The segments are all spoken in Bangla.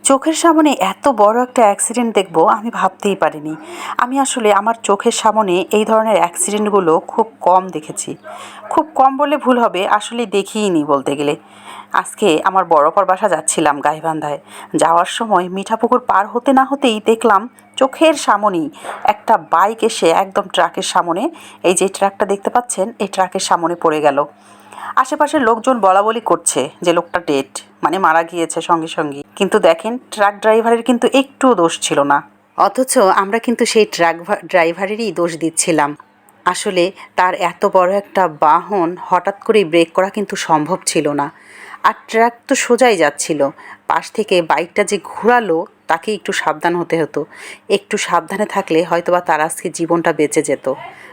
চোখের সামনে এত বড় একটা অ্যাক্সিডেন্ট দেখব আমি ভাবতেই পারিনি। আমি আসলে আমার চোখের সামনে এই ধরনের অ্যাক্সিডেন্টগুলো খুব কম দেখেছি। খুব কম বলে ভুল হবে, আসলে দেখিইনি বলতে গেলে। আজকে আমার বড়পার বাসা যাচ্ছিলাম গাইবান্ধায়। যাওয়ার সময় মিঠাপুকুর পার হতে না হতেই দেখলাম চোখের সামনেই একটা বাইক এসে একদম ট্রাকের সামনে, এই যে ট্রাকটা দেখতে পাচ্ছেন, এই ট্রাকের সামনে পড়ে গেল। আশেপাশের লোকজন বলাবলি করছে যে লোকটা ডেড, মানে মারা গিয়েছে সঙ্গে সঙ্গে। কিন্তু দেখেন, ট্রাক ড্রাইভারের কিন্তু একটুও দোষ ছিল না। অথচ আমরা কিন্তু সেই ট্রাক ড্রাইভারেরই দোষ দিচ্ছিলাম। আসলে তার এত বড় একটা বাহন হঠাৎ করেই ব্রেক করা কিন্তু সম্ভব ছিল না। আর ট্রাক তো সোজাই যাচ্ছিল, পাশ থেকে বাইকটা যে ঘোরালো তাকে একটু সাবধান হতে হতো। একটু সাবধানে থাকলে হয়তোবা তার আজকে জীবনটা বেঁচে যেত।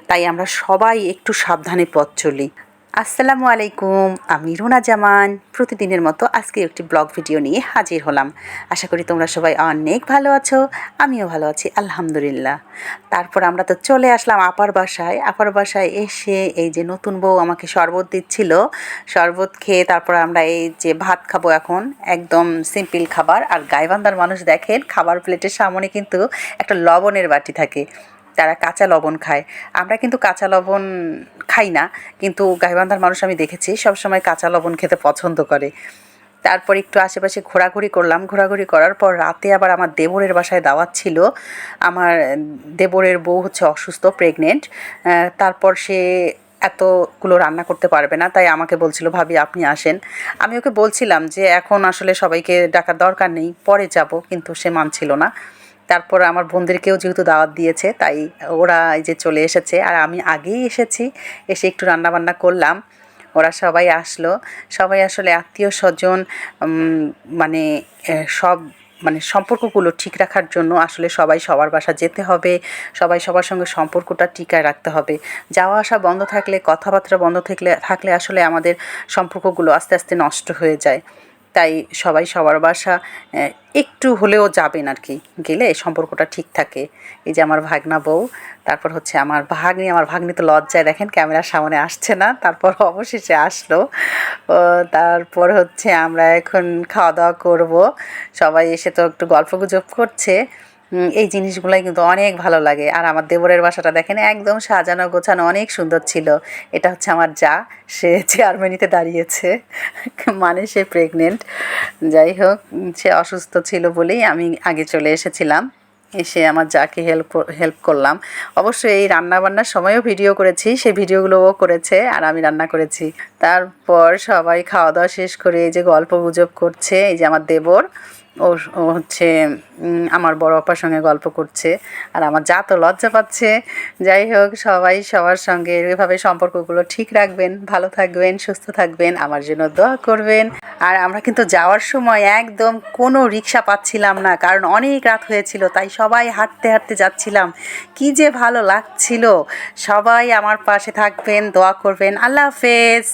তাই আমরা সবাই একটু সাবধানে পথ চলি। আসসালামু আলাইকুম, আমি রুনা জামান। প্রতিদিনের মতো আজকে একটি ব্লগ ভিডিও নিয়ে হাজির হলাম। আশা করি তোমরা সবাই অনেক ভালো আছো, আমিও ভালো আছি আলহামদুলিল্লাহ। তারপর আমরা তো চলে আসলাম আপার বাসায় এসে এই যে নতুন বউ আমাকে শরবত দিচ্ছিল। শরবত খেয়ে তারপর আমরা এই যে ভাত খাবো এখন, একদম সিম্পল খাবার। আর গাইবান্ধার মানুষ দেখেন, খাবার প্লেটের সামনে কিন্তু একটা লবণের বাটি থাকে, তারা কাঁচা লবণ খায়। আমরা কিন্তু কাঁচা লবণ খাই না, কিন্তু গাইবান্ধার মানুষ আমি দেখেছি সবসময় কাঁচা লবণ খেতে পছন্দ করে। তারপর একটু আশেপাশে ঘোরাঘুরি করলাম। ঘোরাঘুরি করার পর রাতে আবার আমার দেবরের বাসায় দাওয়াত ছিল। আমার দেবরের বউ হচ্ছে অসুস্থ, প্রেগনেন্ট। তারপর সে এতগুলো রান্না করতে পারবে না, তাই আমাকে বলছিল, ভাবি আপনি আসেন। আমি ওকে বলছিলাম যে এখন আসলে সবাইকে ডাকার দরকার নেই, পরে যাব, কিন্তু সে মানছিল না। তারপর আমার বোনদেরকেও যেহেতু দাওয়াত দিয়েছে, তাই ওরা এই যে চলে এসেছে, আর আমি আগেই এসেছি। এসে একটু রান্নাবান্না করলাম, ওরা সবাই আসলো। সবাই আসলে আত্মীয় স্বজন, মানে সব মানে সম্পর্কগুলো ঠিক রাখার জন্য আসলে সবাই সবার বাসা যেতে হবে। সবাই সবার সঙ্গে সম্পর্কটা টিকায় রাখতে হবে। যাওয়া আসা বন্ধ থাকলে, কথাবার্তা বন্ধ থাকলে আসলে আমাদের সম্পর্কগুলো আস্তে আস্তে নষ্ট হয়ে যায়। তাই সবাই সবার বাসা একটু হলেও যাবেন আর কি, গেলে সম্পর্কটা ঠিক থাকে। এই যে আমার ভাগনা বউ, তারপর হচ্ছে আমার ভাগ্নি তো লজ্জায় দেখেন ক্যামেরার সামনে আসছে না, তারপর অবশেষে আসলো। তারপর হচ্ছে আমরা এখন খাওয়া দাওয়া করব। সবাই এসে তো একটু গল্পগুজব করছে। এই জিনিসগুলোই কিন্তু অনেক ভালো লাগে। আর আমার দেবরের বাসাটা দেখেন, একদম সাজানো গোছানো, অনেক সুন্দর ছিল। এটা হচ্ছে আমার যা, সে জার্মানিতে দাঁড়িয়েছে, মানে সে প্রেগনেন্ট। যাই হোক, সে অসুস্থ ছিল বলেই আমি আগে চলে এসেছিলাম। এসে আমার যাকে হেল্প করলাম। অবশ্যই এই রান্নাবান্নার সময়ও ভিডিও করেছি, সেই ভিডিওগুলোও করেছে, আর আমি রান্না করেছি। তারপর সবাই খাওয়া দাওয়া শেষ করে এই যে গল্প গুজব করছে। এই যে আমার দেবর, ও হচ্ছে আমার বড় আপার সঙ্গে গল্প করছে, আর আমার যা তো লজ্জা পাচ্ছে। যাই হোক, সবাই সবার সঙ্গে এভাবে সম্পর্কগুলো ঠিক রাখবেন, ভালো থাকবেন, সুস্থ থাকবেন, আমার জন্য দোয়া করবেন। আর আমরা কিন্তু যাওয়ার সময় একদম কোনো রিক্সা পাচ্ছিলাম না, কারণ অনেক রাত হয়েছিল, তাই সবাই হাঁটতে হাঁটতে যাচ্ছিলাম। কি যে ভালো লাগছিল। সবাই আমার পাশে থাকবেন, দোয়া করবেন। আল্লাহ হাফেজ।